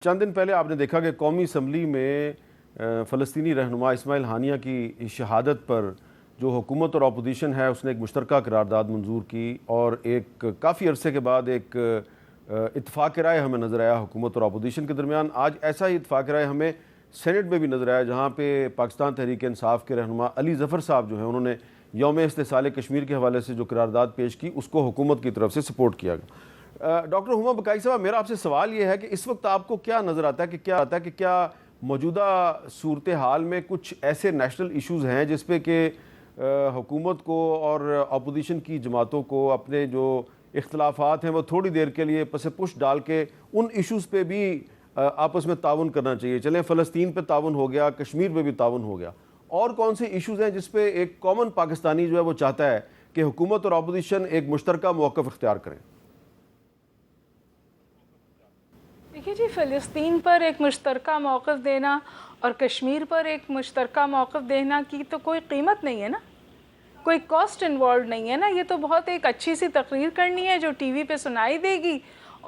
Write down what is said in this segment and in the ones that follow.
چند دن پہلے آپ نے دیکھا کہ قومی اسمبلی میں فلسطینی رہنما اسماعیل ہانیہ کی شہادت پر جو حکومت اور اپوزیشن ہے اس نے ایک مشترکہ قرارداد منظور کی، اور ایک کافی عرصے کے بعد ایک اتفاق رائے ہمیں نظر آیا حکومت اور اپوزیشن کے درمیان۔ آج ایسا ہی اتفاق رائے ہمیں سینٹ میں بھی نظر آیا، جہاں پہ پاکستان تحریک انصاف کے رہنما علی ظفر صاحب جو ہیں انہوں نے یوم استحصال کشمیر کے حوالے سے جو قرارداد پیش کی اس کو حکومت کی طرف سے سپورٹ کیا گیا۔ ڈاکٹر ہما بقائی صاحب، میرا آپ سے سوال یہ ہے کہ اس وقت آپ کو کیا نظر آتا ہے کہ کیا موجودہ صورتحال میں کچھ ایسے نیشنل ایشوز ہیں جس پہ کہ حکومت کو اور اپوزیشن کی جماعتوں کو اپنے جو اختلافات ہیں وہ تھوڑی دیر کے لیے پس پش ڈال کے ان ایشوز پہ بھی آپس میں تعاون کرنا چاہیے؟ چلیں فلسطین پہ تعاون ہو گیا، کشمیر پہ بھی تعاون ہو گیا، اور کون سے ایشوز ہیں جس پہ ایک کامن پاکستانی جو ہے وہ چاہتا ہے کہ حکومت اور اپوزیشن ایک مشترکہ موقف اختیار کریں؟ دیکھیے جی، فلسطین پر ایک مشترکہ موقف دینا اور کشمیر پر ایک مشترکہ موقف دینا کی تو کوئی قیمت نہیں ہے نا، کوئی کاسٹ انوالوڈ نہیں ہے نا۔ یہ تو بہت ایک اچھی سی تقریر کرنی ہے جو ٹی وی پہ سنائی دے گی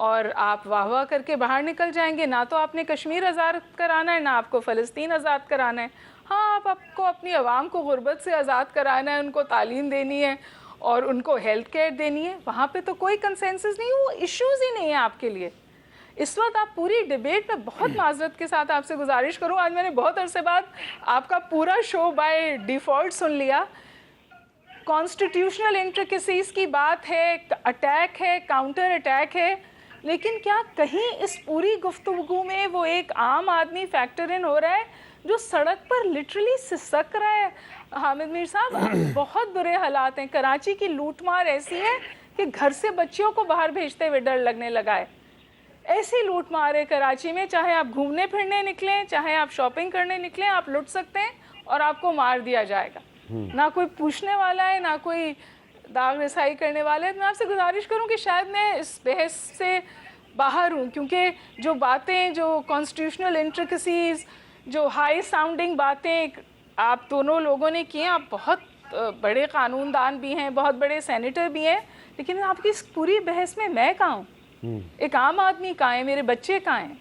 اور آپ واہ واہ کر کے باہر نکل جائیں گے۔ نہ تو آپ نے کشمیر آزاد کرانا ہے، نہ آپ کو فلسطین آزاد کرانا ہے۔ ہاں، آپ کو اپنی عوام کو غربت سے آزاد کرانا ہے، ان کو تعلیم دینی ہے اور ان کو ہیلتھ کیئر دینی ہے۔ وہاں پہ تو کوئی کنسنسس نہیں، وہ ایشوز ہی نہیں ہیں آپ کے لیے اس وقت۔ آپ پوری ڈیبیٹ میں بہت معذرت کے ساتھ آپ سے گزارش کروں، آج میں نے بہت عرصے بعد آپ کا پورا شو بائی ڈیفالٹ سن لیا۔ کانسٹیٹیوشنل انٹریکسیز کی بات ہے، اٹیک ہے، کاؤنٹر اٹیک ہے، لیکن کیا کہیں اس پوری گفتگو میں وہ ایک عام آدمی فیکٹر ان ہو رہا ہے جو سڑک پر لٹرلی سسک رہا ہے؟ حامد میر صاحب، بہت برے حالات ہیں۔ کراچی کی لوٹ مار ایسی ہے کہ گھر سے بچیوں کو باہر بھیجتے ہوئے ڈر لگنے لگا ہے۔ ایسی لوٹ مار ہے کراچی میں، چاہے آپ گھومنے پھرنے نکلیں، چاہے آپ شاپنگ کرنے نکلیں، آپ لٹ سکتے ہیں اور آپ کو مار دیا جائے گا۔ نہ کوئی پوچھنے والا ہے، نہ کوئی داغ رسائی کرنے والا ہے۔ میں آپ سے گزارش کروں کہ شاید میں اس بحث سے باہر ہوں، کیونکہ جو باتیں، جو کانسٹیٹیوشنل انٹریکسیز، جو ہائی ساؤنڈنگ باتیں آپ دونوں لوگوں نے کی ہیں، آپ بہت بڑے قانون دان بھی ہیں، بہت بڑے سینیٹر بھی ہیں، لیکن آپ کی اس پوری بحث میں کہاں ہوں؟ ایک عام آدمی کہاں ہے؟ میرے بچے کہاں ہیں؟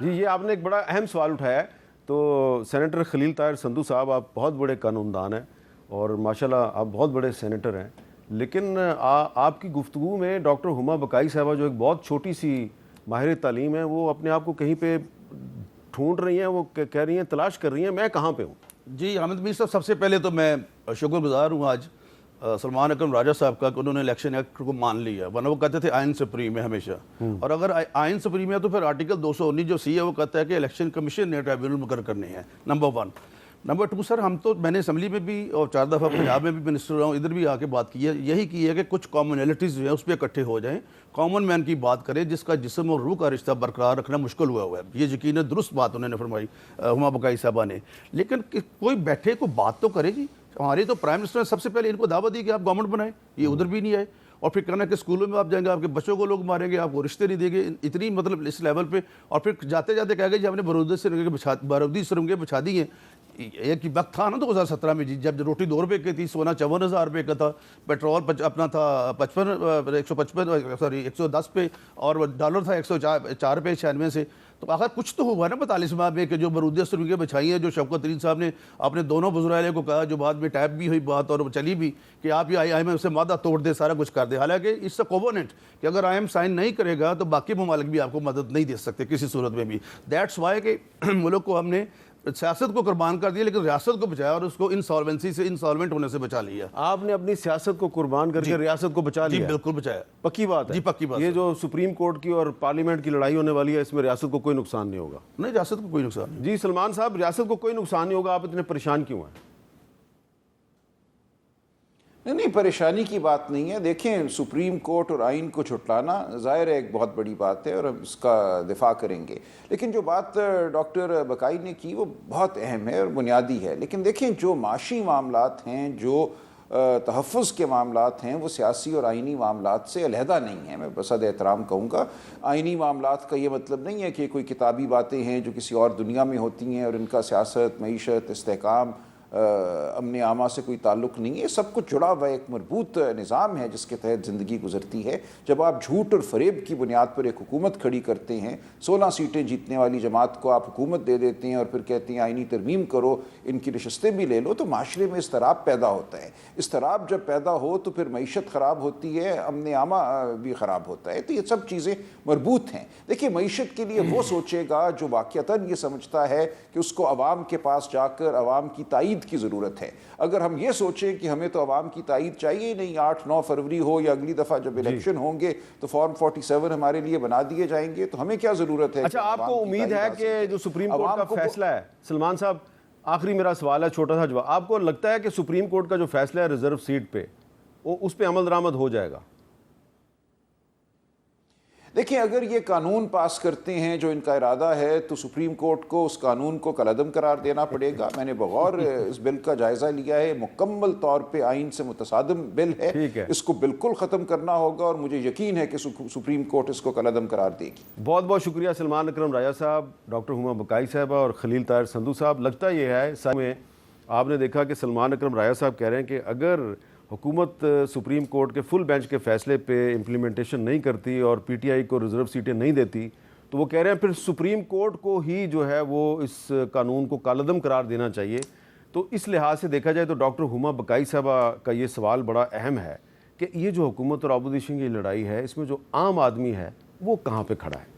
جی، یہ آپ نے ایک بڑا اہم سوال اٹھایا ہے۔ تو سینیٹر خلیل طاہر سندھو صاحب، آپ بہت بڑے قانون دان ہیں اور ماشاءاللہ آپ بہت بڑے سینیٹر ہیں، لیکن آپ کی گفتگو میں ڈاکٹر ہما بقائی صاحبہ جو ایک بہت چھوٹی سی ماہر تعلیم ہے، وہ اپنے آپ کو کہیں پہ ڈھونڈ رہی ہیں، وہ کہہ رہی ہیں، تلاش کر رہی ہیں میں کہاں پہ ہوں۔ جی حامد میر صاحب، سب سے پہلے تو میں شکر گزار ہوں آج سلمان اکرم راجہ صاحب کا کہ انہوں نے الیکشن ایکٹ کو مان لیا، ورنہ وہ کہتے تھے آئین سپریم ہے ہمیشہ، اور اگر آئین سپریم ہے تو پھر آرٹیکل 219 جو سی ہے وہ کہتا ہے کہ الیکشن کمیشن نے ٹرائبیونل مقرر کرنے ہیں، نمبر 1۔ نمبر 2 سر، میں نے اسمبلی میں بھی اور 4 دفعہ پنجاب میں بھی منسٹر رہا ہوں، ادھر بھی آ کے بات کی ہے، یہی کی ہے کہ کچھ کامنلٹیز جو ہیں اس پہ اکٹھے ہو جائیں، کامن مین کی بات کریں جس کا جسم اور روح کا رشتہ برقرار رکھنا مشکل ہوا ہے۔ یہ یقیناً درست بات انہوں نے فرمائی ہما بقائی صاحبہ نے، لیکن کوئی بیٹھے کوئی بات تو کرے جی۔ ہماری تو پرائم منسٹر نے سب سے پہلے ان کو دعوت دی کہ آپ گورنمنٹ بنائیں، یہ ادھر بھی نہیں آئے، اور پھر کہنا کہ اسکولوں میں آپ جائیں گے آپ کے بچوں کو لوگ ماریں گے، آپ کو رشتے نہیں دیں گے، اتنی مطلب اس لیول پہ، اور پھر جاتے جاتے کہہ گئے جی ہم نے بارودی سرنگیں بچھا دی ہیں۔ ایک وقت تھا نا 2017 میں جی، جب روٹی 2 روپے کی تھی، سونا 54,000 روپے کا تھا، پیٹرول اپنا تھا 110 پہ، اور ڈالر تھا 104 روپے 96 سے۔ تو آخر کچھ تو ہوا نا 42 ماہ میں کہ جو بارودی سرنگیں بچھائی ہیں، جو شوکت طرین صاحب نے اپنے دونوں وزرائے کو کہا، جو بعد میں ٹیپ بھی ہوئی بات اور چلی بھی کہ آپ یہ آئی ایم سے مادہ توڑ دے، سارا کچھ کر دے، حالانکہ اس سے کووننٹ کہ اگر آئی ایم سائن نہیں کرے گا تو باقی ممالک بھی آپ کو مدد نہیں دے سکتے کسی صورت میں بھی۔ دیٹس وائی کہ ملک کو ہم نے سیاست کو قربان کر دیا لیکن ریاست کو بچایا، اور اس کو انسالوینٹ ہونے سے بچا لیا۔ آپ نے اپنی سیاست کو قربان کر کے ریاست کو بچا لیا؟ جی بالکل بچایا۔ پکی بات ہے؟ جی پکی بات۔ یہ جو سپریم کورٹ کی اور پارلیمنٹ کی لڑائی ہونے والی ہے، اس میں ریاست کو کوئی نقصان نہیں ہوگا؟ نہیں، ریاست کو کوئی نقصان نہیں۔ جی سلمان صاحب، ریاست کو کوئی نقصان نہیں ہوگا، آپ اتنے پریشان کیوں ہیں؟ نہیں، پریشانی کی بات نہیں ہے۔ دیکھیں، سپریم کورٹ اور آئین کو چھٹلانا ظاہر ہے ایک بہت بڑی بات ہے اور ہم اس کا دفاع کریں گے، لیکن جو بات ڈاکٹر بقائی نے کی وہ بہت اہم ہے اور بنیادی ہے۔ لیکن دیکھیں، جو معاشی معاملات ہیں، جو تحفظ کے معاملات ہیں، وہ سیاسی اور آئینی معاملات سے علیحدہ نہیں ہیں۔ میں بصد احترام کہوں گا، آئینی معاملات کا یہ مطلب نہیں ہے کہ کوئی کتابی باتیں ہیں جو کسی اور دنیا میں ہوتی ہیں اور ان کا سیاست، معیشت، استحکام امن عامہ سے کوئی تعلق نہیں ہے، سب کچھ جڑا ہوا ایک مربوط نظام ہے جس کے تحت زندگی گزرتی ہے۔ جب آپ جھوٹ اور فریب کی بنیاد پر ایک حکومت کھڑی کرتے ہیں، 16 سیٹیں جیتنے والی جماعت کو آپ حکومت دے دیتے ہیں اور پھر کہتے ہیں آئینی ترمیم کرو، ان کی نشستیں بھی لے لو، تو معاشرے میں اضطراب پیدا ہوتا ہے۔ اضطراب جب پیدا ہو تو پھر معیشت خراب ہوتی ہے، امن عامہ بھی خراب ہوتا ہے، تو یہ سب چیزیں مربوط ہیں۔ دیکھیے معیشت کے لیے وہ سوچے گا جو واقعتاً یہ سمجھتا ہے کہ اس کو عوام کے پاس جا کر عوام کی تائید کی ضرورت ہے۔ اگر ہم یہ سوچیں کہ ہمیں تو عوام کی تائید چاہیے ہی نہیں، 8-9 فروری ہو یا اگلی دفعہ جب الیکشن ہوں گے تو فارم 47 ہمارے لیے بنا دیے جائیں گے، تو ہمیں کیا ضرورت ہے؟ اچھا، آپ کو امید ہے کہ جو سپریم کورٹ کا فیصلہ ہے، سلمان صاحب آخری میرا سوال ہے، چھوٹا سا جواب، آپ کو لگتا ہے کہ سپریم کورٹ کا جو فیصلہ ہے ریزرو سیٹ پہ، اس پہ عمل درآمد ہو جائے گا؟ دیکھیں اگر یہ قانون پاس کرتے ہیں جو ان کا ارادہ ہے تو سپریم کورٹ کو اس قانون کو کالعدم قرار دینا پڑے گا۔ میں نے بغور اس بل کا جائزہ لیا ہے، مکمل طور پہ آئین سے متصادم بل ہے، اس کو بالکل ختم کرنا ہوگا اور مجھے یقین ہے کہ سپریم کورٹ اس کو کالعدم قرار دے گی۔ بہت بہت شکریہ سلمان اکرم راجہ صاحب، ڈاکٹر ہما بقائی صاحبہ اور خلیل طاہر سندھو صاحب۔ لگتا یہ ہے ساتھ میں آپ نے دیکھا کہ سلمان اکرم راجہ صاحب کہہ رہے ہیں کہ اگر حکومت سپریم کورٹ کے فل بینچ کے فیصلے پہ امپلیمنٹیشن نہیں کرتی اور پی ٹی آئی کو ریزرو سیٹیں نہیں دیتی تو وہ کہہ رہے ہیں پھر سپریم کورٹ کو ہی جو ہے وہ اس قانون کو کالعدم قرار دینا چاہیے۔ تو اس لحاظ سے دیکھا جائے تو ڈاکٹر ہما بقائی صاحبہ کا یہ سوال بڑا اہم ہے کہ یہ جو حکومت اور اپوزیشن کی لڑائی ہے، اس میں جو عام آدمی ہے وہ کہاں پہ کھڑا ہے؟